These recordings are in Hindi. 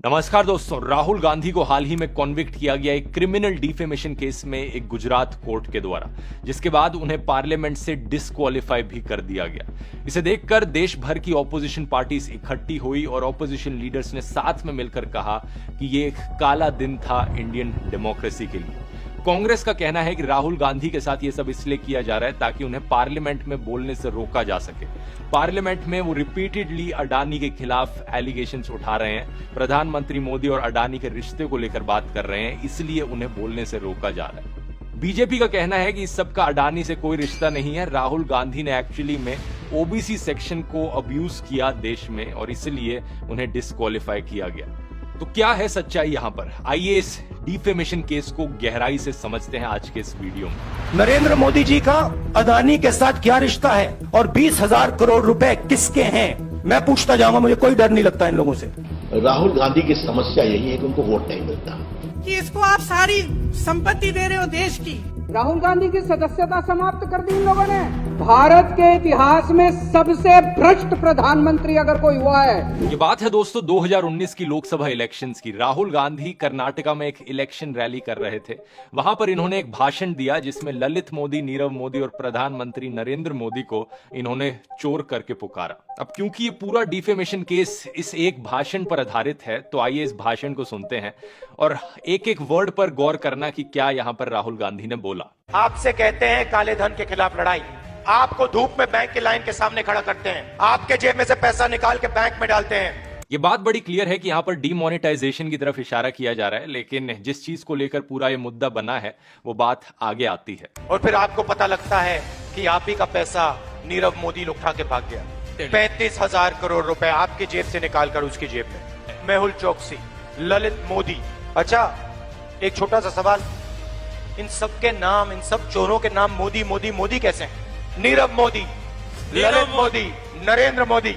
नमस्कार दोस्तों, राहुल गांधी को हाल ही में कॉन्विक्ट किया गया एक क्रिमिनल डिफेमेशन केस में एक गुजरात कोर्ट के द्वारा, जिसके बाद उन्हें पार्लियामेंट से डिस्क्वालीफाई भी कर दिया गया। इसे देखकर देश भर की ऑपोजिशन पार्टीज इकट्ठी हुई और ऑपोजिशन लीडर्स ने साथ में मिलकर कहा कि ये एक काला दिन था इंडियन डेमोक्रेसी के लिए। कांग्रेस का कहना है कि राहुल गांधी के साथ ये सब इसलिए किया जा रहा है ताकि उन्हें पार्लियामेंट में बोलने से रोका जा सके। पार्लियामेंट में वो रिपीटेडली अडानी के खिलाफ एलिगेशंस उठा रहे हैं, प्रधानमंत्री मोदी और अडानी के रिश्ते को लेकर बात कर रहे हैं, इसलिए उन्हें बोलने से रोका जा रहा है। बीजेपी का कहना है कि इस सब का अडानी से कोई रिश्ता नहीं है, राहुल गांधी ने एक्चुअली में ओबीसी सेक्शन को अब्यूज किया देश में और इसलिए उन्हें डिस्क्वालीफाई किया गया। तो क्या है सच्चाई यहां पर? आइए इस डिफेमेशन केस को गहराई से समझते हैं आज के इस वीडियो में। नरेंद्र मोदी जी का अदानी के साथ क्या रिश्ता है और 20,000 करोड़ रुपए किसके हैं? मैं पूछता जाऊंगा, मुझे कोई डर नहीं लगता इन लोगों से। राहुल गांधी की समस्या यही है कि उनको वोट नहीं मिलता, कि इसको आप सारी संपत्ति दे रहे हो देश की। राहुल गांधी की सदस्यता समाप्त कर दी इन लोगों ने। भारत के इतिहास में सबसे भ्रष्ट प्रधानमंत्री अगर कोई हुआ है। ये बात है दोस्तों 2019 की लोकसभा इलेक्शंस की। राहुल गांधी कर्नाटका में एक इलेक्शन रैली कर रहे थे। वहां पर इन्होंने एक भाषण दिया जिसमें ललित मोदी, नीरव मोदी और प्रधानमंत्री नरेंद्र मोदी को इन्होंने चोर करके पुकारा। अब क्योंकि ये पूरा डिफेमेशन केस इस एक भाषण पर आधारित है, तो आइए इस भाषण को सुनते हैं और एक एक वर्ड पर गौर करना कि क्या यहां पर राहुल गांधी ने बोला। आपसे कहते हैं काले धन के खिलाफ लड़ाई, आपको धूप में बैंक की लाइन के सामने खड़ा करते हैं, आपके जेब में से पैसा निकाल के बैंक में डालते हैं। ये बात बड़ी क्लियर है कि यहाँ पर डीमोनेटाइजेशन की तरफ इशारा किया जा रहा है, लेकिन जिस चीज को लेकर पूरा ये मुद्दा बना है वो बात आगे आती है। और फिर आपको पता लगता है कि आप ही का पैसा नीरव मोदी उठा के भाग गया। 35,000 करोड़ रुपए आपकी जेब से निकालकर उसकी जेब में। मेहुल चोकसी, ललित मोदी। अच्छा, एक छोटा सा सवाल, इन सब के नाम, इन सब चोरों के नाम मोदी मोदी मोदी कैसे हैं? नीरव मोदी, ललित मोदी, नरेंद्र मोदी,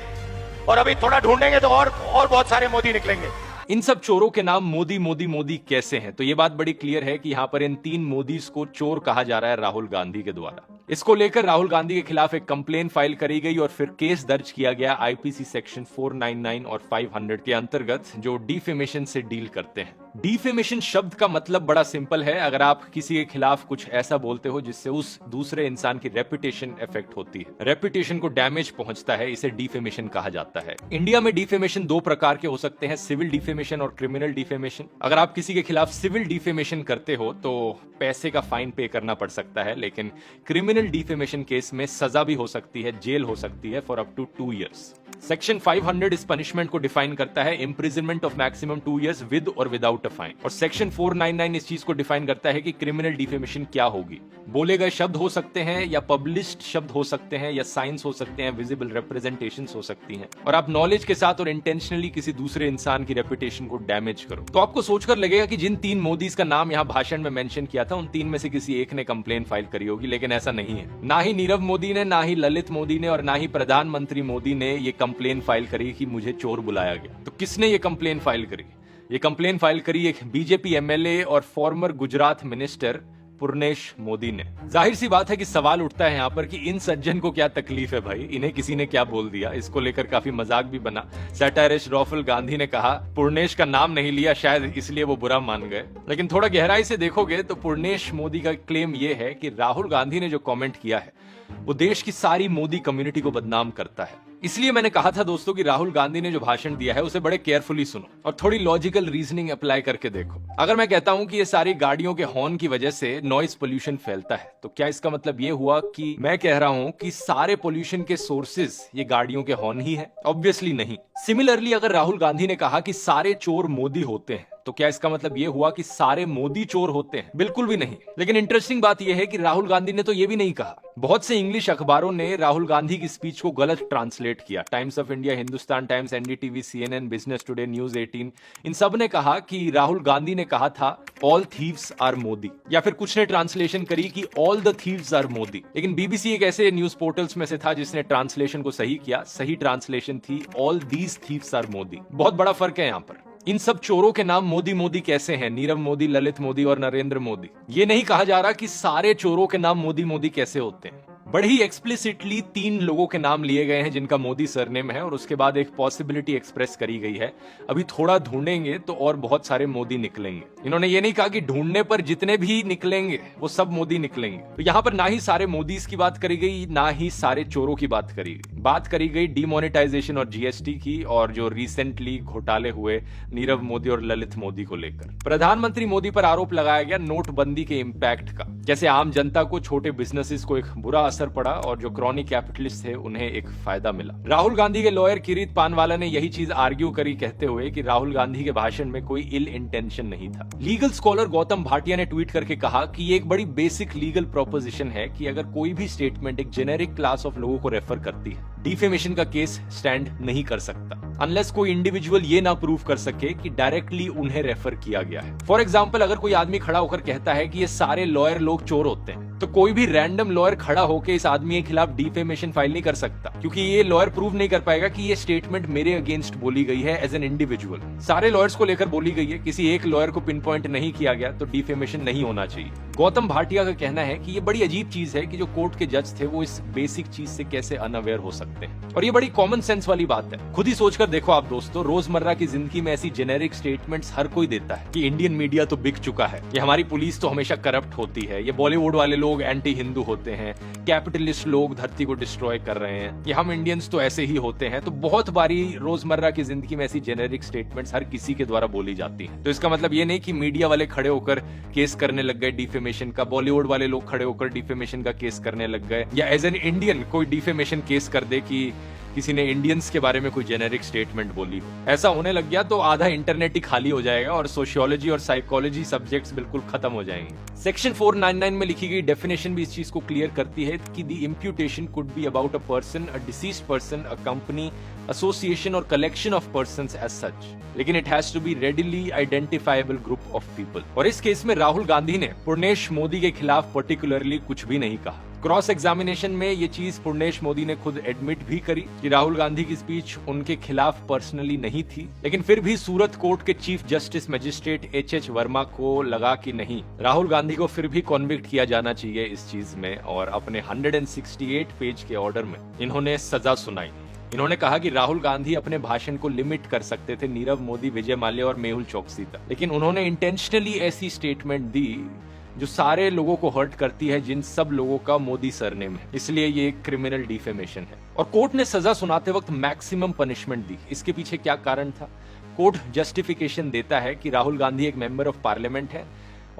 और अभी थोड़ा ढूंढेंगे तो और बहुत सारे मोदी निकलेंगे। इन सब चोरों के नाम मोदी मोदी मोदी कैसे हैं? तो ये बात बड़ी क्लियर है कि यहाँ पर इन तीन मोदीज को चोर कहा जा रहा है राहुल गांधी के द्वारा। इसको लेकर राहुल गांधी के खिलाफ एक कंप्लेन फाइल करी गई और फिर केस दर्ज किया गया आईपीसी सेक्शन 499 और 500 के अंतर्गत, जो डिफेमेशन से डील करते हैं। डिफेमेशन शब्द का मतलब बड़ा सिंपल है, अगर आप किसी के खिलाफ कुछ ऐसा बोलते हो जिससे उस दूसरे इंसान की रेपुटेशन इफेक्ट होती है, रेपुटेशन को डैमेज पहुंचता है, इसे डिफेमेशन कहा जाता है। इंडिया में डिफेमेशन दो प्रकार के हो सकते हैं, सिविल डिफेमेशन और क्रिमिनल डिफेमेशन। अगर आप किसी के खिलाफ सिविल डिफेमेशन करते हो तो पैसे का फाइन पे करना पड़ सकता है, लेकिन क्रिमिनल डिफेमेशन केस में सजा भी हो सकती है, जेल हो सकती है for up to 2 years। Section 500 इस पनिशमेंट को डिफाइन करता है, imprisonment of maximum 2 years with or without a fine. और सेक्शन 499 इस चीज को डिफाइन करता है कि क्रिमिनल डिफेमेशन क्या होगी। बोले गए शब्द हो सकते हैं या पब्लिश्ड शब्द हो सकते हैं या साइंस हो सकते हैं, विजिबल रिप्रेजेंटेशंस हो सकती हैं, और आप नॉलेज के साथ और इंटेंशनली किसी दूसरे इंसान की रेपुटेशन को डैमेज करो। तो आपको सोचकर लगेगा कि जिन 3 मोदीज का नाम यहाँ भाषण में मेंशन किया था, उन 3 में से किसी एक ने कंप्लेन फाइल करी होगी, लेकिन ऐसा नहीं है। ना ही नीरव मोदी ने, ना ही ललित मोदी ने और ना ही प्रधानमंत्री मोदी ने ये कंप्लेन फाइल करी कि मुझे चोर बुलाया गया। तो किसने ये कंप्लेन फाइल करी? ये कंप्लेन फाइल करी एक बीजेपी एमएलए और फॉर्मर गुजरात मिनिस्टर पूर्णेश मोदी ने। जाहिर सी बात है कि सवाल उठता है यहाँ पर कि इन सज्जन को क्या तकलीफ है भाई, इन्हें किसी ने क्या बोल दिया? इसको लेकर काफी मजाक भी बना। सैटारिस्ट राहुल गांधी ने कहा पूर्णेश का नाम नहीं लिया, शायद इसलिए वो बुरा मान गए। लेकिन थोड़ा गहराई से देखोगे तो पूर्णेश मोदी का क्लेम ये है कि राहुल गांधी ने जो कमेंट किया है वो देश की सारी मोदी कम्युनिटी को बदनाम करता है। इसलिए मैंने कहा था दोस्तों कि राहुल गांधी ने जो भाषण दिया है उसे बड़े केयरफुली सुनो और थोड़ी लॉजिकल रीजनिंग अप्लाई करके देखो। अगर मैं कहता हूं कि ये सारी गाड़ियों के हॉर्न की वजह से नॉइज पोल्यूशन फैलता है, तो क्या इसका मतलब ये हुआ कि मैं कह रहा हूं कि सारे पोल्यूशन के सोर्सेज ये गाड़ियों के हॉर्न ही है? ऑब्वियसली नहीं। सिमिलरली अगर राहुल गांधी ने कहा कि सारे चोर मोदी होते हैं, तो क्या इसका मतलब ये हुआ कि सारे मोदी चोर होते हैं? बिल्कुल भी नहीं। लेकिन इंटरेस्टिंग बात यह है कि राहुल गांधी ने तो ये भी नहीं कहा। बहुत से इंग्लिश अखबारों ने राहुल गांधी की स्पीच को गलत ट्रांसलेट किया। Times of India, Hindustan times, NDTV, CNN, business today, news 18, इन सब ने कहा कि राहुल गांधी ने कहा था ऑल थीव्स आर मोदी, या फिर कुछ ने ट्रांसलेशन करी कि all the thieves are Modi. लेकिन बीबीसी एक ऐसे न्यूज पोर्टल्स में से था जिसने ट्रांसलेशन को सही किया। सही ट्रांसलेशन थी all these thieves are Modi. बहुत बड़ा फर्क है यहाँ पर। इन सब चोरों के नाम मोदी मोदी कैसे हैं? नीरव मोदी, ललित मोदी और नरेंद्र मोदी। ये नहीं कहा जा रहा कि सारे चोरों के नाम मोदी मोदी कैसे होते हैं। बड़े ही एक्सप्लिसिटली 3 लोगों के नाम लिए गए हैं जिनका मोदी सरनेम है और उसके बाद एक पॉसिबिलिटी एक्सप्रेस करी गई है, अभी थोड़ा ढूंढेंगे तो और बहुत सारे मोदी निकलेंगे। इन्होंने ये नहीं कहा कि ढूंढने पर जितने भी निकलेंगे वो सब मोदी निकलेंगे। तो यहां पर ना ही सारे मोदीज की बात करी गई, ना ही सारे चोरों की बात करी गई। बात करी गई डिमोनेटाइजेशन और जीएसटी की और जो रिसेंटली घोटाले हुए नीरव मोदी और ललित मोदी को लेकर। प्रधानमंत्री मोदी पर आरोप लगाया गया नोटबंदी के इंपैक्ट का, जैसे आम जनता को, छोटे बिजनेसेस को एक बुरा असर पड़ा और जो क्रॉनिक कैपिटलिस्ट थे उन्हें एक फायदा मिला। राहुल गांधी के लॉयर किरीट पानवाला ने यही चीज आर्ग्यू करी, कहते हुए कि राहुल गांधी के भाषण में कोई इल इंटेंशन नहीं था। लीगल स्कॉलर गौतम भाटिया ने ट्वीट करके कहा कि ये एक बड़ी बेसिक लीगल प्रोपोजिशन है कि अगर कोई भी स्टेटमेंट एक जेनेरिक क्लास ऑफ लोगों को रेफर करती है, डिफेमेशन का केस स्टैंड नहीं कर सकता अनलेस कोई इंडिविजुअल ये ना प्रूव कर सके कि डायरेक्टली उन्हें रेफर किया गया है। फॉर एग्जाम्पल, अगर कोई आदमी खड़ा होकर कहता है कि ये सारे लॉयर लोग चोर होते हैं, तो कोई भी रैंडम लॉयर खड़ा होकर इस आदमी के खिलाफ डिफेमेशन फाइल नहीं कर सकता, क्योंकि ये लॉयर प्रूव नहीं कर पाएगा कि ये स्टेटमेंट मेरे अगेंस्ट बोली गई है एज एन इंडिविजुअल। सारे लॉयर्स को लेकर बोली गई है, किसी एक लॉयर को पिन पॉइंट नहीं किया गया, तो डिफेमेशन नहीं होना चाहिए। गौतम भाटिया का कहना है कि ये बड़ी अजीब चीज है कि जो कोर्ट के जज थे वो इस बेसिक चीज से कैसे अनअवेयर हो सकते हैं, और ये बड़ी कॉमन सेंस वाली बात है। खुद ही सोचकर देखो आप दोस्तों, रोजमर्रा की जिंदगी में ऐसी जेनेरिक स्टेटमेंट्स हर कोई देता है कि इंडियन मीडिया तो बिक चुका है, ये हमारी पुलिस तो हमेशा करप्ट होती है, ये बॉलीवुड वाले लोग एंटी हिंदू होते हैं, कैपिटलिस्ट लोग धरती को डिस्ट्रॉय कर रहे हैं, ये हम इंडियंस तो ऐसे ही होते हैं। तो बहुत बारी रोजमर्रा की जिंदगी में ऐसी जेनेरिक स्टेटमेंट्स हर किसी के द्वारा बोली जाती हैं। तो इसका मतलब ये नहीं कि मीडिया वाले खड़े होकर केस करने लग गए डिफेमेशन का, बॉलीवुड वाले लोग खड़े होकर डिफेमेशन का केस करने लग गए, या एज एन इंडियन कोई डिफेमेशन केस कर दे कि किसी ने इंडियंस के बारे में कोई जेनेरिक स्टेटमेंट बोली हो। ऐसा होने लग गया तो आधा इंटरनेट ही खाली हो जाएगा और सोशियोलॉजी और साइकोलॉजी सब्जेक्ट्स बिल्कुल खत्म हो जाएंगे। सेक्शन 499 में लिखी गई डेफिनेशन भी इस चीज को क्लियर करती है कि the imputation could be about a person, a deceased person, a company, association और collection of persons as such, लेकिन it has to be readily identifiable group of people. और इस केस में राहुल गांधी ने पुर्णेश मोदी के खिलाफ पर्टिकुलरली कुछ भी नहीं कहा। क्रॉस एग्जामिनेशन में ये चीज पुर्णेश मोदी ने खुद एडमिट भी करी कि राहुल गांधी की स्पीच उनके खिलाफ पर्सनली नहीं थी, लेकिन फिर भी सूरत कोर्ट के chief justice magistrate H Verma को लगा कि नहीं, राहुल गांधी को फिर भी कॉन्विक्ट किया जाना चाहिए इस चीज में, और अपने 168 पेज के ऑर्डर में इन्होंने सजा सुनाई। इन्होंने कहा कि राहुल गांधी अपने भाषण को लिमिट कर सकते थे नीरव मोदी, विजय माल्या और मेहुल चोकसी तक, लेकिन उन्होंने इंटेंशनली ऐसी स्टेटमेंट दी जो सारे लोगों को हर्ट करती है, जिन सब लोगों का मोदी सरनेम है, इसलिए ये एक क्रिमिनल डिफेमेशन है। और कोर्ट ने सजा सुनाते वक्त मैक्सिमम पनिशमेंट दी। इसके पीछे क्या कारण था? कोर्ट जस्टिफिकेशन देता है कि राहुल गांधी एक मेंबर ऑफ पार्लियामेंट है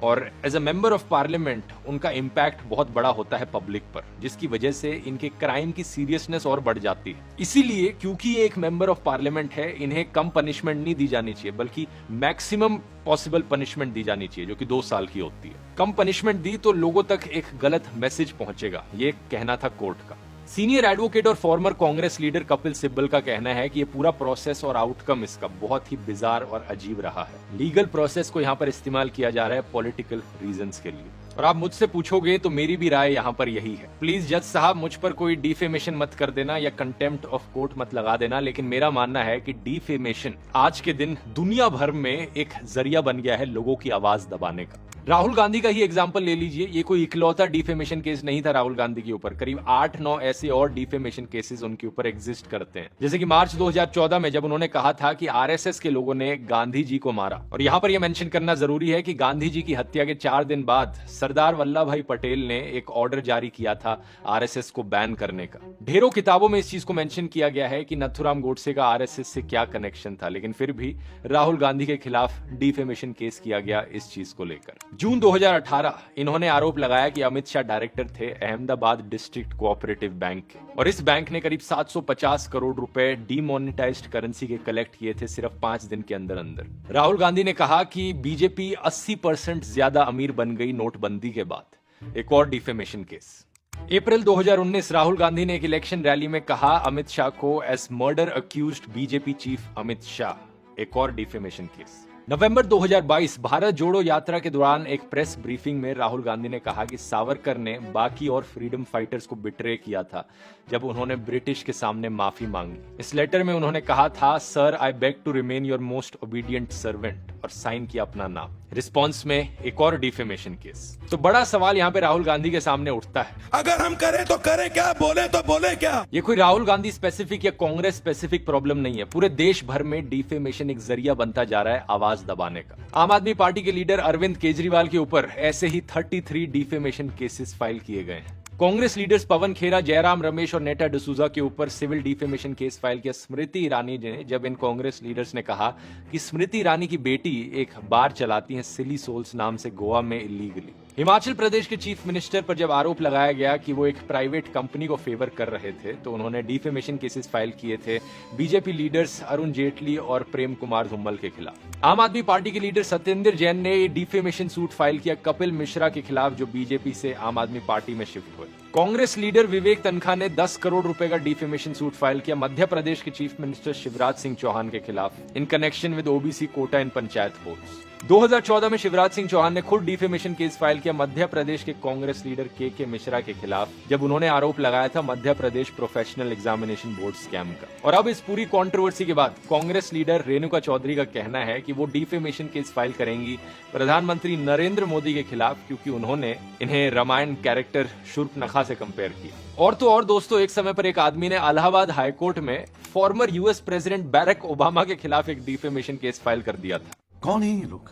और as a member of parliament उनका इम्पैक्ट बहुत बड़ा होता है पब्लिक पर, जिसकी वजह से इनके क्राइम की सीरियसनेस और बढ़ जाती है। इसीलिए क्योंकि ये एक मेंबर ऑफ पार्लियामेंट है, इन्हें कम पनिशमेंट नहीं दी जानी चाहिए, बल्कि मैक्सिमम पॉसिबल पनिशमेंट दी जानी चाहिए, जो कि 2 साल की होती है। कम पनिशमेंट दी तो लोगों तक एक गलत मैसेज पहुंचेगा, ये कहना था कोर्ट का। सीनियर एडवोकेट और फॉर्मर कांग्रेस लीडर कपिल सिब्बल का कहना है कि ये पूरा प्रोसेस और आउटकम इसका बहुत ही बिजार और अजीब रहा है। लीगल प्रोसेस को यहाँ पर इस्तेमाल किया जा रहा है पॉलिटिकल रीजंस के लिए। और आप मुझसे पूछोगे तो मेरी भी राय यहाँ पर यही है। प्लीज जज साहब मुझ पर कोई डिफेमेशन मत कर देना या कंटेम्प्ट ऑफ कोर्ट मत लगा देना, लेकिन मेरा मानना है कि डिफेमेशन आज के दिन दुनिया भर में एक जरिया बन गया है लोगों की आवाज दबाने का। राहुल गांधी का ही एग्जांपल ले लीजिए, ये कोई इकलौता डिफेमेशन केस नहीं था राहुल गांधी के ऊपर, करीब 8-9 ऐसे और डिफेमेशन केसेस उनके ऊपर एग्जिस्ट करते हैं। जैसे कि मार्च 2014 में जब उन्होंने कहा था कि आरएसएस के लोगों ने गांधी जी को मारा, और यहाँ पर यह मेंशन करना जरूरी है कि गांधी जी की हत्या के 4 दिन बाद सरदार वल्लभ भाई पटेल ने एक ऑर्डर जारी किया था आरएसएस को बैन करने का। ढेरों किताबों में इस चीज को मेंशन किया गया है कि नथुराम गोडसे का आरएसएस से क्या कनेक्शन था, लेकिन फिर भी राहुल गांधी के खिलाफ डिफेमेशन केस किया गया इस चीज को लेकर। जून 2018 इन्होंने आरोप लगाया कि अमित शाह डायरेक्टर थे अहमदाबाद डिस्ट्रिक्ट कोऑपरेटिव बैंक के, और इस बैंक ने करीब 750 करोड़ रुपए डीमोनेटाइज्ड करेंसी के कलेक्ट किए थे सिर्फ 5 दिन के अंदर अंदर। राहुल गांधी ने कहा कि बीजेपी 80% ज्यादा अमीर बन गई नोटबंदी के बाद। एक और defamation case. April 2019 Rahul Gandhi ने एक इलेक्शन रैली में कहा अमित शाह को as murder accused BJP chief Amit Shah. एक और डिफेमेशन केस। नवंबर 2022 भारत जोड़ो यात्रा के दौरान एक प्रेस ब्रीफिंग में राहुल गांधी ने कहा कि सावरकर ने बाकी और फ्रीडम फाइटर्स को बिट्रे किया था जब उन्होंने ब्रिटिश के सामने माफी मांगी। इस लेटर में उन्होंने कहा था, sir I beg to remain your most obedient servant, और साइन किया अपना नाम। रिस्पॉन्स में एक और डिफेमेशन केस। तो बड़ा सवाल यहाँ पे राहुल गांधी के सामने उठता है, अगर हम करें तो करें क्या, बोले तो बोले क्या। ये कोई राहुल गांधी स्पेसिफिक या कांग्रेस स्पेसिफिक प्रॉब्लम नहीं है। पूरे देश भर में डिफेमेशन एक जरिया बनता जा रहा है आवाज दबाने का। आम आदमी पार्टी के लीडर अरविंद केजरीवाल के ऊपर ऐसे ही 33 डिफेमेशन केसेस फाइल किए गए हैं। कांग्रेस लीडर्स पवन खेरा, जयराम रमेश और नेटा डिसूजा के ऊपर सिविल डिफेमेशन केस फाइल किया स्मृति ईरानी ने, जब इन कांग्रेस लीडर्स ने कहा कि स्मृति ईरानी की बेटी एक बार चलाती हैं सिली सोल्स नाम से गोवा में इलीगली। हिमाचल प्रदेश के चीफ मिनिस्टर पर जब आरोप लगाया गया कि वो एक प्राइवेट कंपनी को फेवर कर रहे थे, तो उन्होंने डिफेमेशन केसेस फाइल किए थे बीजेपी लीडर्स अरुण जेटली और प्रेम कुमार धूमल के खिलाफ। आम आदमी पार्टी के लीडर सत्येंद्र जैन ने डिफेमेशन सूट फाइल किया कपिल मिश्रा के खिलाफ, जो बीजेपी से आम आदमी पार्टी में शिफ्ट हुए। कांग्रेस लीडर विवेक तनखा ने 10 करोड़ रुपए का डिफेमेशन सूट फाइल किया मध्य प्रदेश के चीफ मिनिस्टर शिवराज सिंह चौहान के खिलाफ in connection with OBC Kota in panchayat boards. 2014 में शिवराज सिंह चौहान ने खुद डिफेमेशन केस फाइल किया मध्य प्रदेश के कांग्रेस लीडर के मिश्रा के खिलाफ, जब उन्होंने आरोप लगाया था Madhya Pradesh professional examination board scam का। और अब इस पूरी कंट्रोवर्सी के बाद कांग्रेस लीडर रेणुका चौधरी का कहना है कि वो डिफेमेशन केस फाइल करेंगी प्रधानमंत्री नरेंद्र मोदी के खिलाफ, क्योंकि उन्होंने इन्हें रामायण कैरेक्टर शूर्पणखा से कंपेयर किया। और तो और दोस्तों, एक समय पर एक आदमी ने इलाहाबाद हाईकोर्ट में former US president Barack Obama के खिलाफ एक डिफेमेशन केस फाइल कर दिया था। कौन है ये लोग,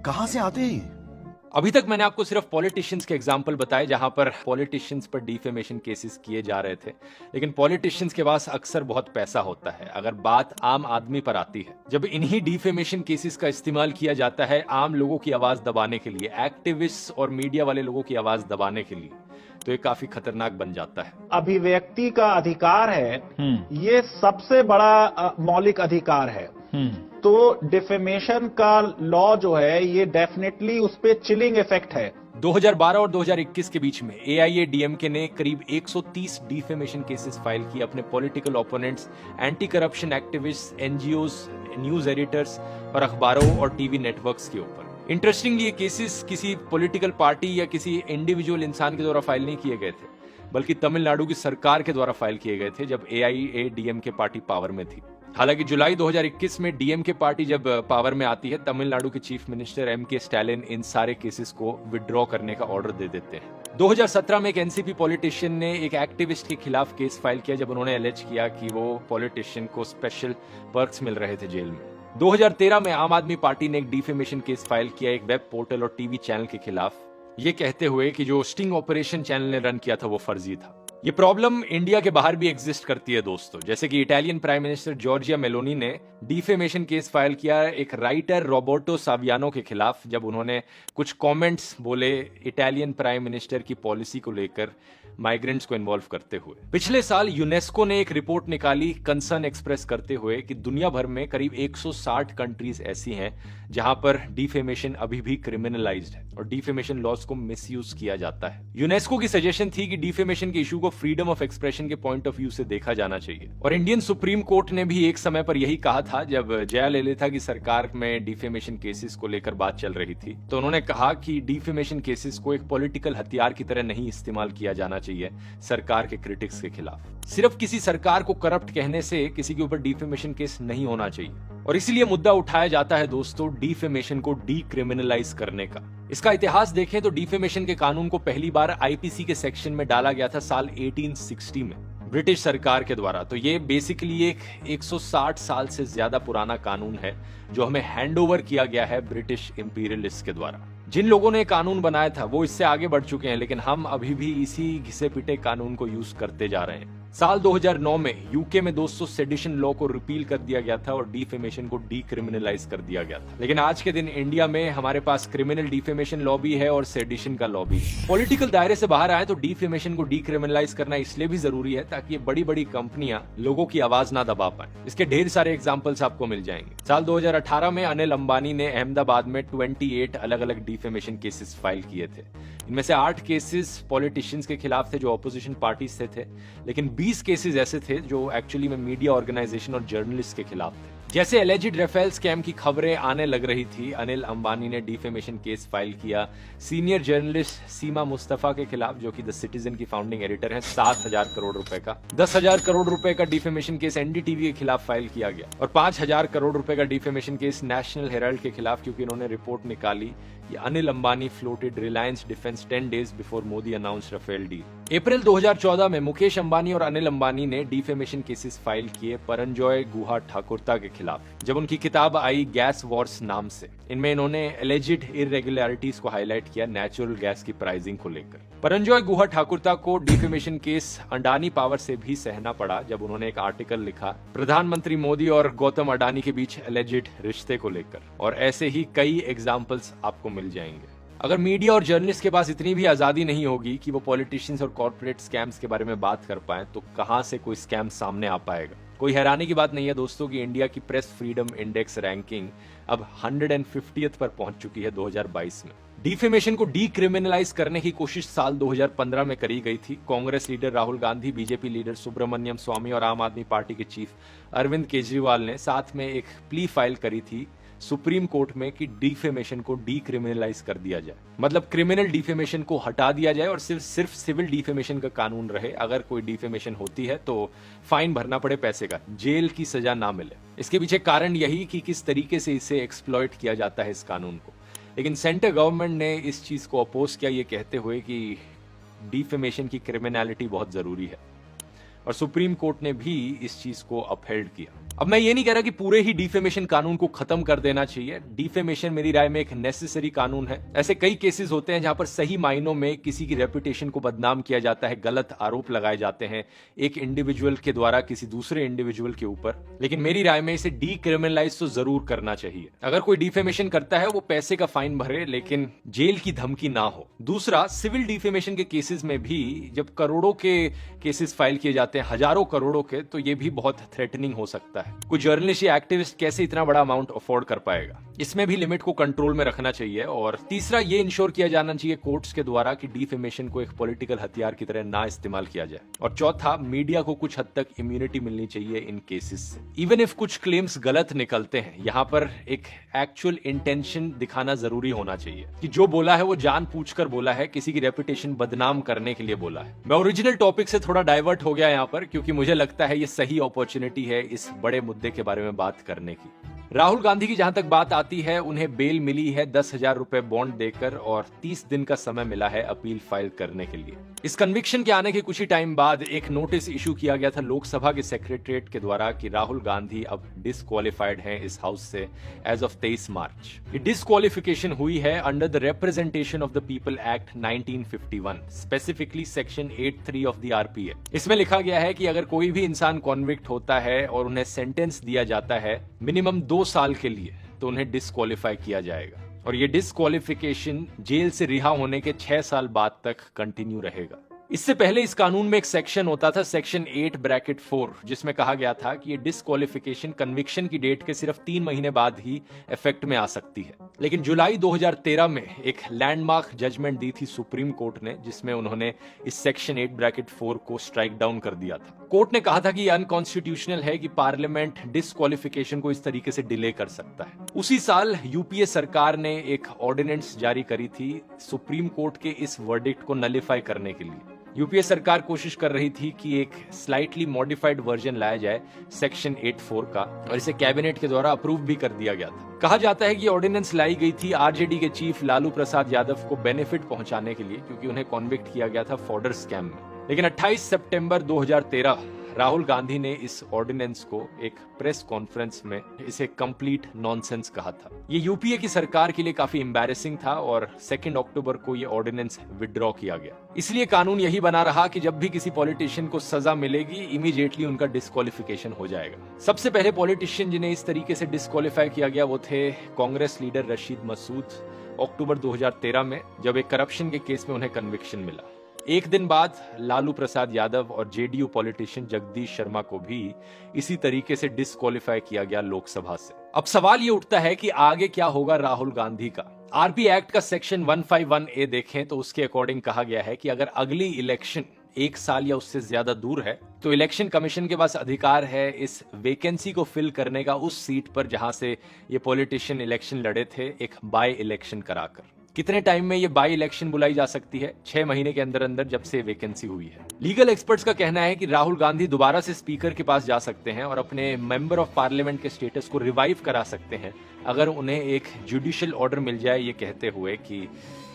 कहां से आते हैं? अभी तक मैंने आपको सिर्फ पॉलिटिशियंस के एग्जाम्पल बताए जहां पर पॉलिटिशियंस पर डिफेमेशन केसेस किए जा रहे थे, लेकिन पॉलिटिशियंस के पास अक्सर बहुत पैसा होता है। अगर बात आम आदमी पर आती है, जब इन्हीं डिफेमेशन केसेस का इस्तेमाल किया जाता है आम लोगों की आवाज दबाने के लिए, एक्टिविस्ट और मीडिया वाले लोगों की आवाज दबाने के लिए, तो ये काफी खतरनाक बन जाता है। अभिव्यक्ति का अधिकार है, ये सबसे बड़ा मौलिक अधिकार है। तो डिफेमेशन का लॉ जो है ये डेफिनेटली उस पे चिलिंग इफेक्ट है। 2012 और 2021 के बीच में एआईएडीएमके ने करीब 130 डिफेमेशन केसेस फाइल किए अपने political opponents, anti corruption activist, NGOs, news editors और अखबारों और टीवी नेटवर्क्स के ऊपर। इंटरेस्टिंगली ये केसेस किसी पॉलिटिकल पार्टी या किसी इंडिविजुअल इंसान के द्वारा फाइल नहीं किए गए थे, बल्कि तमिलनाडु की सरकार के द्वारा फाइल किए गए थे जब एआईएडीएमके पार्टी पावर में थी। हालांकि जुलाई 2021 में डीएमके पार्टी जब पावर में आती है, तमिलनाडु के चीफ मिनिस्टर एमके स्टालिन इन सारे केसेस को विड्रॉ करने का ऑर्डर दे देते हैं। 2017 में एक एनसीपी पॉलिटिशियन ने एक एक्टिविस्ट के खिलाफ केस फाइल किया जब उन्होंने एलेज किया कि वो पॉलिटिशियन को स्पेशल पर्क्स मिल रहे थे जेल में। 2013 में आम आदमी पार्टी ने एक डिफेमेशन केस फाइल किया एक वेब पोर्टल और टीवी चैनल के खिलाफ, ये कहते हुए कि जो स्टिंग ऑपरेशन चैनल ने रन किया था वो फर्जी था। ये प्रॉब्लम इंडिया के बाहर भी एग्जिस्ट करती है दोस्तों, जैसे कि Italian prime minister Giorgia Meloni ने डिफेमेशन केस फाइल किया एक राइटर रॉबर्टो सावियानो के खिलाफ, जब उन्होंने कुछ कमेंट्स बोले इटालियन प्राइम मिनिस्टर की पॉलिसी को लेकर माइग्रेंट्स को इन्वॉल्व करते हुए। पिछले साल यूनेस्को ने एक रिपोर्ट निकाली कंसर्न एक्सप्रेस करते हुए कि दुनिया भर में करीब 160 कंट्रीज ऐसी हैं जहां पर डिफेमेशन अभी भी क्रिमिनलाइज्ड है और डिफेमेशन लॉज को मिसयूज किया जाता है। यूनेस्को की सजेशन थी कि डिफेमेशन के इशू को फ्रीडम ऑफ एक्सप्रेशन के पॉइंट ऑफ व्यू से देखा जाना चाहिए, और इंडियन सुप्रीम कोर्ट ने भी एक समय पर यही कहा था जब जयललिता की सरकार में डिफेमेशन केसेस को लेकर बात चल रही थी। तो उन्होंने कहा कि डिफेमेशन केसेस को एक पॉलिटिकल हथियार की तरह नहीं इस्तेमाल किया जाना चाहिए सरकार के क्रिटिक्स के खिलाफ। सिर्फ किसी सरकार को करप्ट कहने से किसी के ऊपर डिफेमेशन केस नहीं होना चाहिए, और इसीलिए मुद्दा उठाया जाता है दोस्तों डिफेमेशन को डीक्रिमिनलाइज करने का। इसका इतिहास देखें तो डिफेमेशन के कानून को पहली बार आईपीसी के सेक्शन में डाला गया था साल 1860 में ब्रिटिश सरकार के द्वारा। तो ये बेसिकली एक 160 साल से ज्यादा पुराना कानून है जो हमें हैंडओवर किया गया है ब्रिटिश इंपीरियलिस्ट के द्वारा। जिन लोगों ने कानून बनाया था वो इससे आगे बढ़ चुके हैं, लेकिन हम अभी भी इसी घिसे पिटे कानून को यूज करते जा रहे हैं। साल 2009 में यूके में दोस्तों सेडिशन लॉ को रिपील कर दिया गया था और डिफेमेशन को डीक्रिमिनलाइज कर दिया गया था। लेकिन आज के दिन इंडिया में हमारे पास क्रिमिनल डिफेमेशन लॉ भी है और सेडिशन का लॉ भी। पॉलिटिकल दायरे से बाहर आए तो डिफेमेशन को डीक्रिमिनलाइज करना इसलिए भी जरूरी है ताकि ये बड़ी बड़ी कंपनियां लोगों की आवाज ना दबा पाए। इसके ढेर सारे एग्जाम्पल्स आपको मिल जाएंगे। साल 2018 में अनिल अंबानी ने अहमदाबाद में 28 अलग अलग डिफेमेशन केसेस फाइल किए थे। इनमें से 8 केसेस पॉलिटिशियंस के खिलाफ थे जो ऑपोजिशन पार्टी से थे, लेकिन 20 केसेस ऐसे थे जो एक्चुअली में मीडिया ऑर्गेनाइजेशन और जर्नलिस्ट के खिलाफ थे। जैसे एलिजिड राफेल स्कैम की खबरें आने लग रही थी, अनिल अंबानी ने डिफेमेशन केस फाइल किया सीनियर जर्नलिस्ट सीमा मुस्तफा के खिलाफ, जो कि द सिटीजन की फाउंडिंग एडिटर है। 7,000 करोड़ रुपए का 10,000 करोड़ रुपए का डिफेमेशन केस एनडीटीवी के खिलाफ फाइल किया गया और 5,000 करोड़ रुपए का डिफेमेशन केस नेशनल हेराल्ड के खिलाफ, क्योंकि इन्होंने रिपोर्ट निकाली कि Anil Ambani floated Reliance Defence 10 days before Modi announce Rafale deal. अप्रैल 2014 में मुकेश अंबानी और अनिल अंबानी ने डिफेमेशन केसेस फाइल किए परंजॉय गुहा ठाकुरता के खिलाफ, जब उनकी किताब आई गैस वॉर्स नाम से। इनमें इन्होंने एलिजिड इरेगुलरिटीज को हाईलाइट किया नेचुरल गैस की प्राइसिंग को लेकर। परंजॉय गुहा ठाकुरता को डिफेमेशन केस अडानी पावर से भी सहना पड़ा, जब उन्होंने एक आर्टिकल लिखा प्रधानमंत्री मोदी और गौतम अडानी के बीच एलिजिड रिश्ते को लेकर, और ऐसे ही कई एग्जाम्पल्स आपको मिल जाएंगे। अगर मीडिया और जर्नलिस्ट के पास इतनी भी आजादी नहीं होगी कि वो पॉलिटिशियंस और कॉर्पोरेट स्कैम्स के बारे में बात कर पाए, तो कहां से कोई स्कैम सामने आ पाएगा। कोई हैरानी की बात नहीं है दोस्तों कि इंडिया की प्रेस फ्रीडम इंडेक्स रैंकिंग अब 150th पर पहुंच चुकी है 2022 में। डिफेमेशन को डीक्रिमिनलाइज करने की कोशिश साल 2015 में करी गई थी। Congress leader Rahul Gandhi, BJP leader Subramanian Swamy और आम आदमी पार्टी के चीफ अरविंद केजरीवाल ने साथ में एक प्ली फाइल करी थी सुप्रीम कोर्ट में कि डिफेमेशन को डीक्रिमिनलाइज कर दिया जाए, मतलब क्रिमिनल डिफेमेशन को हटा दिया जाए और सिर्फ सिविल डिफेमेशन का कानून रहे। अगर कोई डिफेमेशन होती है तो फाइन भरना पड़े पैसे का, जेल की सजा ना मिले। इसके पीछे कारण यही कि किस तरीके से इसे एक्सप्लॉइट किया जाता है इस कानून को। लेकिन सेंट्रल गवर्नमेंट ने इस चीज को अपोज किया, ये कहते हुए कि डिफेमेशन की क्रिमिनलिटी बहुत जरूरी है, और सुप्रीम कोर्ट ने भी इस चीज को अपहेल्ड किया। अब मैं ये नहीं कह रहा कि पूरे ही डिफेमेशन कानून को खत्म कर देना चाहिए। डिफेमेशन मेरी राय में एक नेसेसरी कानून है। ऐसे कई केसेस होते हैं जहां पर सही मायनों में किसी की रेपुटेशन को बदनाम किया जाता है, गलत आरोप लगाए जाते हैं एक इंडिविजुअल के द्वारा किसी दूसरे इंडिविजुअल के ऊपर, लेकिन मेरी राय में इसे डीक्रिमिनलाइज तो जरूर करना चाहिए। अगर कोई डिफेमेशन करता है वो पैसे का फाइन भरे, लेकिन जेल की धमकी ना हो। दूसरा, सिविल डिफेमेशन के केसेस में भी जब करोड़ों के केसेस फाइल किए जाते हैं, हजारों करोड़ों के, तो ये भी बहुत थ्रेटनिंग हो सकता है। कोई जर्नलिस्ट या एक्टिविस्ट कैसे इतना बड़ा अमाउंट अफोर्ड कर पाएगा। इसमें भी लिमिट को कंट्रोल में रखना चाहिए। और तीसरा, ये इंश्योर किया जाना चाहिए कोर्ट्स के द्वारा कि डिफेमेशन को एक पॉलिटिकल हथियार की तरह ना इस्तेमाल किया जाए। और चौथा, मीडिया को कुछ हद तक इम्यूनिटी मिलनी चाहिए इन केसेस से। इवन इफ कुछ क्लेम्स गलत निकलते हैं, यहाँ पर एक एक्चुअल इंटेंशन दिखाना जरूरी होना चाहिए कि जो बोला है वो जानबूझकर बोला है, किसी की रेपुटेशन बदनाम करने के लिए बोला है। मैं ओरिजिनल टॉपिक से थोड़ा डाइवर्ट हो गया यहाँ पर, क्योंकि मुझे लगता है ये सही अपॉर्चुनिटी है इस बड़े मुद्दे के बारे में बात करने की। राहुल गांधी की जहां तक बात आती है, उन्हें बेल मिली है 10,000 रुपए बॉन्ड देकर, और 30 दिन का समय मिला है अपील फाइल करने के लिए। इस कन्विक्शन के आने के कुछ ही टाइम बाद एक नोटिस इशू किया गया था लोकसभा के सेक्रेटरीट के द्वारा कि राहुल गांधी अब डिसक्वालिफाइड हैं इस हाउस से एज ऑफ 23 मार्च। ये डिसक्वालिफिकेशन हुई है under the representation of the people act 1951, specifically section 83 of the RPA. इसमें लिखा गया है कि अगर कोई भी इंसान कॉन्विक्ट होता है और उन्हें सेंटेंस दिया जाता है मिनिमम 2 साल के लिए, तो उन्हें डिसक्वालीफाई किया जाएगा, और ये डिसक्वालिफिकेशन जेल से रिहा होने के 6 साल बाद तक कंटिन्यू रहेगा। इससे पहले इस कानून में एक सेक्शन होता था, सेक्शन 8(4), जिसमें कहा गया था कि ये डिसक्वालिफिकेशन कन्विक्शन की डेट के सिर्फ 3 महीने बाद ही इफेक्ट में आ सकती है। लेकिन जुलाई 2013 में एक लैंडमार्क जजमेंट दी थी सुप्रीम कोर्ट ने, जिसमें उन्होंने इस सेक्शन 8(4) को स्ट्राइक डाउन कर दिया था। कोर्ट ने कहा था कि यह अनकॉन्स्टिट्यूशनल है कि पार्लियामेंट डिसक्वालिफिकेशन को इस तरीके से डिले कर सकता है। उसी साल यूपीए सरकार ने एक ऑर्डिनेंस जारी करी थी सुप्रीम कोर्ट के इस वर्डिक्ट को नलिफाई करने के लिए। यूपीए सरकार कोशिश कर रही थी कि एक स्लाइटली मॉडिफाइड वर्जन लाया जाए सेक्शन 8(4) का, और इसे कैबिनेट के द्वारा अप्रूव भी कर दिया गया था। कहा जाता है कि ऑर्डिनेंस लाई गई थी आरजेडी के चीफ लालू प्रसाद यादव को बेनिफिट पहुंचाने के लिए, क्योंकि उन्हें कॉन्विक्ट किया गया था फॉर्डर स्कैम में। लेकिन 28 सितंबर 2013 राहुल गांधी ने इस ऑर्डिनेंस को एक प्रेस कॉन्फ्रेंस में इसे कंप्लीट नॉनसेंस कहा था। ये यूपीए की सरकार के लिए काफी एम्बैरेसिंग था, और 2 अक्टूबर को ये ऑर्डिनेंस विड्रॉ किया गया। इसलिए कानून यही बना रहा कि जब भी किसी पॉलिटिशियन को सजा मिलेगी, इमीडिएटली उनका डिस्क्वालिफिकेशन हो जाएगा। सबसे पहले पॉलिटिशियन जिन्हें इस तरीके से डिस्क्वालीफाई किया गया वो थे कांग्रेस लीडर रशीद मसूद, अक्टूबर 2013 में, जब एक करप्शन के केस में उन्हें कन्विक्शन मिला। एक दिन बाद लालू प्रसाद यादव और जेडीयू पॉलिटिशियन जगदीश शर्मा को भी इसी तरीके से डिस्क्वालीफाई किया गया लोकसभा से। अब सवाल ये उठता है कि आगे क्या होगा राहुल गांधी का। आरपी एक्ट का सेक्शन 151A देखें तो उसके अकॉर्डिंग कहा गया है कि अगर अगली इलेक्शन 1 साल या उससे ज्यादा दूर है तो इलेक्शन कमीशन के पास अधिकार है इस वैकेंसी को फिल करने का उस सीट पर जहां से ये पॉलिटिशियन इलेक्शन लड़े थे, एक बाय इलेक्शन कराकर। कितने टाइम में ये बाय इलेक्शन बुलाई जा सकती है? 6 महीने के अंदर अंदर जब से वैकेंसी हुई है। लीगल एक्सपर्ट्स का कहना है कि राहुल गांधी दोबारा से स्पीकर के पास जा सकते हैं और अपने मेंबर ऑफ पार्लियामेंट के स्टेटस को रिवाइव करा सकते हैं अगर उन्हें एक जुडिशियल ऑर्डर मिल जाए, ये कहते हुए कि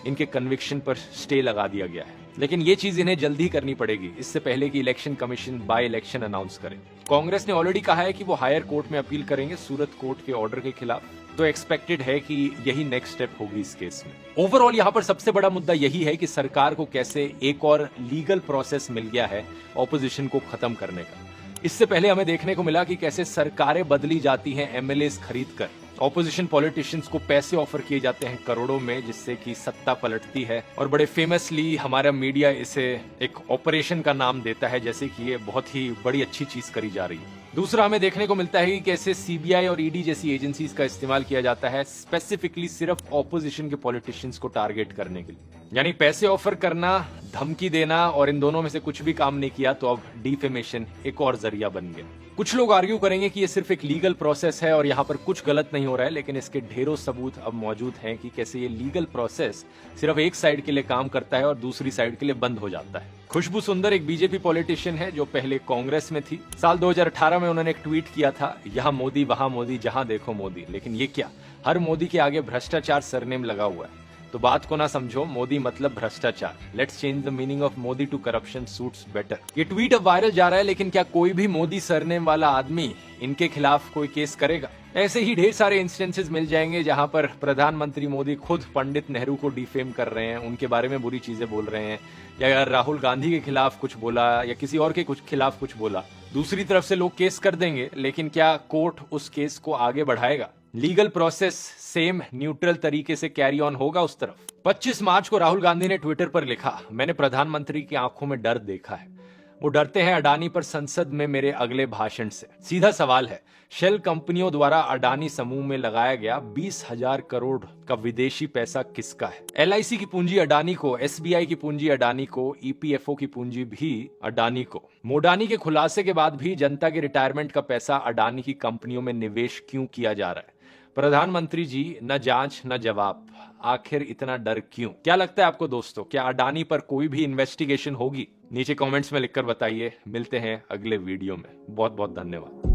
इनके कन्विक्शन पर स्टे लगा दिया गया है। लेकिन ये चीज इन्हें जल्दी करनी पड़ेगी, इससे पहले कि election commission by election announce करे। कांग्रेस ने ऑलरेडी कहा है कि वो हायर कोर्ट में अपील करेंगे सूरत कोर्ट के ऑर्डर के खिलाफ, तो एक्सपेक्टेड है कि यही नेक्स्ट स्टेप होगी इस केस में। ओवरऑल यहाँ पर सबसे बड़ा मुद्दा यही है कि सरकार को कैसे एक और लीगल प्रोसेस मिल गया है ऑपोजिशन को खत्म करने का। इससे पहले हमें देखने को मिला कि कैसे सरकारें बदली जाती हैं एमएलएस खरीदकर। ऑपोजिशन पॉलिटिशियंस को पैसे ऑफर किए जाते हैं करोड़ों में, जिससे कि सत्ता पलटती है और बड़े फेमसली हमारा मीडिया इसे एक ऑपरेशन का नाम देता है, जैसे कि ये बहुत ही बड़ी अच्छी चीज करी जा रही है। दूसरा हमें देखने को मिलता है कि कैसे सीबीआई और ईडी जैसी एजेंसीज का इस्तेमाल किया जाता है स्पेसिफिकली सिर्फ ऑपोजिशन के पॉलिटिशियंस को टारगेट करने के लिए। यानी पैसे ऑफर करना, धमकी देना, और इन दोनों में से कुछ भी काम नहीं किया तो अब डिफेमेशन एक और जरिया बन गया। कुछ लोग आर्ग्यू करेंगे कि ये सिर्फ एक लीगल प्रोसेस है और यहाँ पर कुछ गलत नहीं हो रहा है, लेकिन इसके ढेरों सबूत अब मौजूद हैं कि कैसे ये लीगल प्रोसेस सिर्फ एक साइड के लिए काम करता है और दूसरी साइड के लिए बंद हो जाता है। खुशबू सुंदर एक बीजेपी पॉलिटिशियन है जो पहले कांग्रेस में थी। साल 2018 में उन्होंने एक ट्वीट किया था, यहाँ मोदी वहां मोदी जहां देखो मोदी। लेकिन ये क्या, हर मोदी के आगे भ्रष्टाचार सरनेम लगा हुआ है। तो बात को ना समझो, मोदी मतलब भ्रष्टाचार। Let's change the meaning of Modi to corruption suits better. ये ट्वीट अब वायरल जा रहा है, लेकिन क्या कोई भी मोदी सरनेम वाला आदमी इनके खिलाफ कोई केस करेगा? ऐसे ही ढेर सारे इंस्टेंसेस मिल जाएंगे जहां पर प्रधानमंत्री मोदी खुद पंडित नेहरू को डिफेम कर रहे हैं, उनके बारे में बुरी चीजें बोल रहे हैं, या राहुल गांधी के खिलाफ कुछ बोला या किसी और के खिलाफ कुछ बोला। दूसरी तरफ से लोग केस कर देंगे, लेकिन क्या कोर्ट उस केस को आगे बढ़ाएगा? लीगल प्रोसेस सेम न्यूट्रल तरीके से कैरी ऑन होगा उस तरफ? 25 मार्च को राहुल गांधी ने ट्विटर पर लिखा, मैंने प्रधानमंत्री की आंखों में डर देखा है, वो डरते हैं अडानी पर संसद में मेरे अगले भाषण से। सीधा सवाल है, शेल कंपनियों द्वारा अडानी समूह में लगाया गया 20,000 करोड़ का विदेशी पैसा किसका है? एलआईसी की पूंजी अडानी को, एसबीआई की पूंजी अडानी को, ईपीएफओ की पूंजी भी अडानी को। मोडानी के खुलासे के बाद भी जनता के रिटायरमेंट का पैसा अडानी की कंपनियों में निवेश क्यों किया जा रहा है? प्रधानमंत्री जी, न जांच न जवाब, आखिर इतना डर क्यों? क्या लगता है आपको दोस्तों, क्या अडानी पर कोई भी इन्वेस्टिगेशन होगी? नीचे कमेंट्स में लिखकर बताइए। मिलते हैं अगले वीडियो में। बहुत बहुत धन्यवाद।